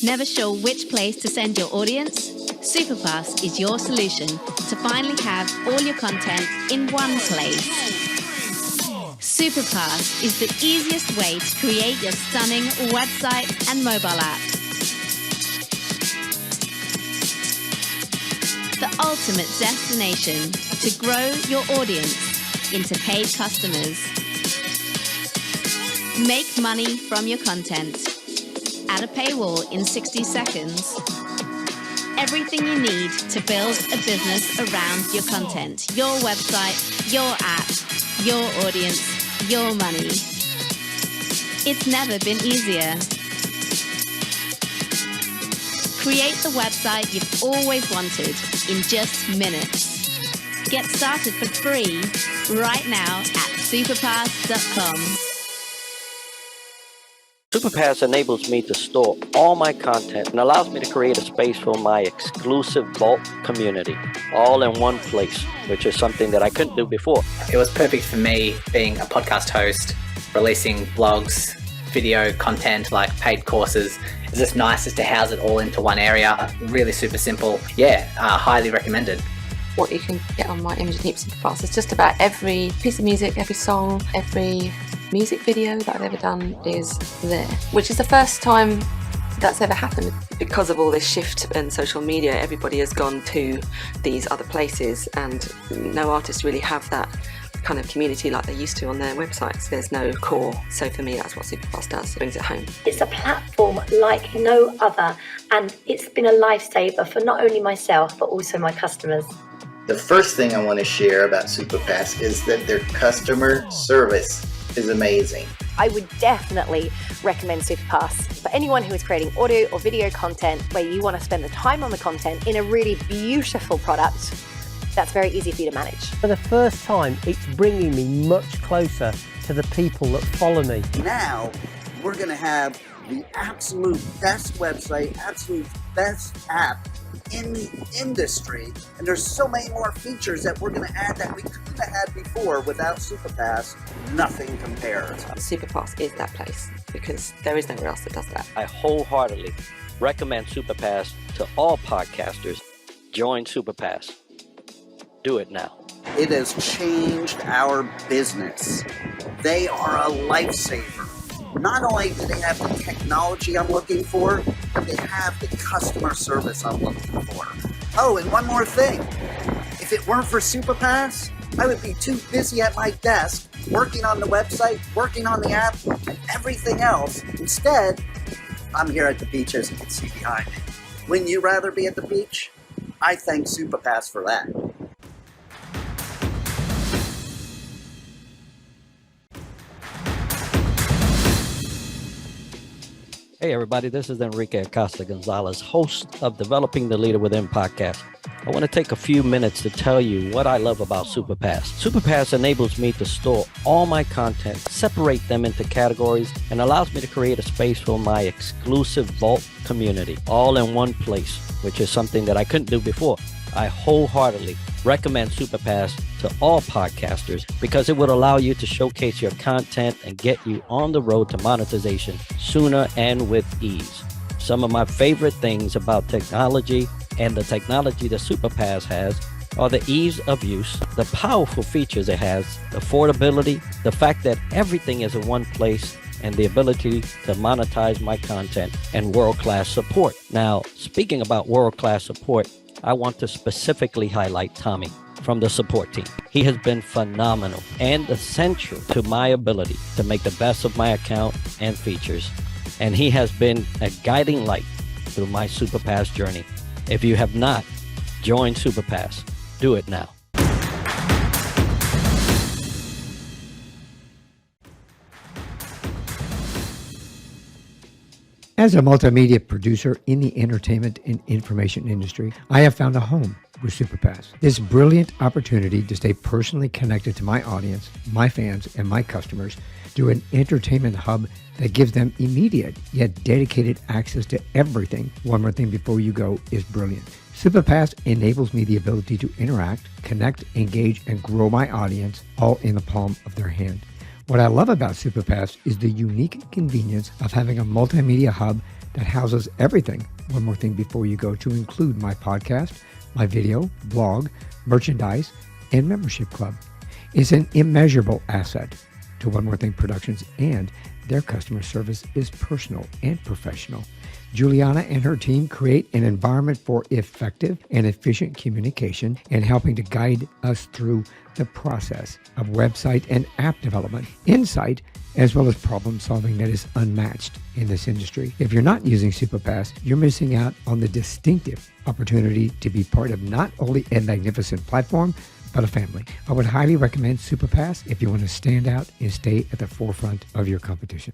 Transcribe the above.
Never sure which place to send your audience? SupaPass is your solution to finally have all your content in one place. SupaPass is the easiest way to create your stunning website and mobile app. The ultimate destination to grow your audience into paid customers. Make money from your content. Add a paywall in 60 seconds. Everything you need to build a business around your content, your website, your app, your audience, your money. It's never been easier. Create the website you've always wanted in just minutes. Get started for free right now at SupaPass.com. SupaPass enables me to store all my content and allows me to create a space for my exclusive vault community, all in one place, which is something that I couldn't do before. It was perfect for me being a podcast host, releasing blogs, video content like paid courses. It's just nice just to house it all into one area. Really super simple. Yeah, highly recommended. What you can get on my Imogen Heap SupaPass is just about every piece of music, every song, every music video that I've ever done is there, which is the first time that's ever happened. Because of all this shift in social media, everybody has gone to these other places and no artists really have that kind of community like they used to on their websites. There's no core. So for me, that's what SupaPass does. It brings it home. It's a platform like no other, and it's been a lifesaver for not only myself, but also my customers. The first thing I want to share about SupaPass is that their customer service is amazing. I would definitely recommend SupaPass for anyone who is creating audio or video content where you want to spend the time on the content in a really beautiful product that's very easy for you to manage. For the first time, it's bringing me much closer to the people that follow me. Now, we're going to have the absolute best website, absolute best app in the industry, and there's so many more features that we're going to add that we couldn't have had before. Without SupaPass, nothing compares. SupaPass is that place because there is nowhere else that does that. I wholeheartedly recommend SupaPass to all podcasters. Join SupaPass. Do it now. It has changed our business. They are a lifesaver. Not only do they have the technology I'm looking for, but they have the customer service I'm looking for. Oh, and one more thing. If it weren't for SupaPass, I would be too busy at my desk working on the website, working on the app, and everything else. Instead, I'm here at the beach, as you can see behind me. Wouldn't you rather be at the beach? I thank SupaPass for that. Hey everybody, this is Enrique Acosta Gonzalez, host of Developing the Leader Within podcast. I want to take a few minutes to tell you what I love about SupaPass. SupaPass enables me to store all my content, separate them into categories, and allows me to create a space for my exclusive vault community, all in one place, which is something that I couldn't do before. I wholeheartedly recommend SupaPass to all podcasters because it would allow you to showcase your content and get you on the road to monetization sooner and with ease. Some of my favorite things about technology and the technology that SupaPass has are the ease of use, the powerful features it has, affordability, the fact that everything is in one place, and the ability to monetize my content and world-class support. Now, speaking about world-class support, I want to specifically highlight Tommy from the support team. He has been phenomenal and essential to my ability to make the best of my account and features. And he has been a guiding light through my SupaPass journey. If you have not joined SupaPass, do it now. As a multimedia producer in the entertainment and information industry, I have found a home with SupaPass. This brilliant opportunity to stay personally connected to my audience, my fans, and my customers through an entertainment hub that gives them immediate yet dedicated access to everything. One more thing before you go is brilliant. SupaPass enables me the ability to interact, connect, engage, and grow my audience all in the palm of their hand. What I love about SupaPass is the unique convenience of having a multimedia hub that houses everything, one more thing before you go, to include my podcast, my video, blog, merchandise, and membership club. It's an immeasurable asset to One More Thing Productions, and their customer service is personal and professional. Juliana and her team create an environment for effective and efficient communication and helping to guide us through the process of website and app development, insight, as well as problem solving that is unmatched in this industry. If you're not using SupaPass, you're missing out on the distinctive opportunity to be part of not only a magnificent platform, but a family. I would highly recommend SupaPass if you want to stand out and stay at the forefront of your competition.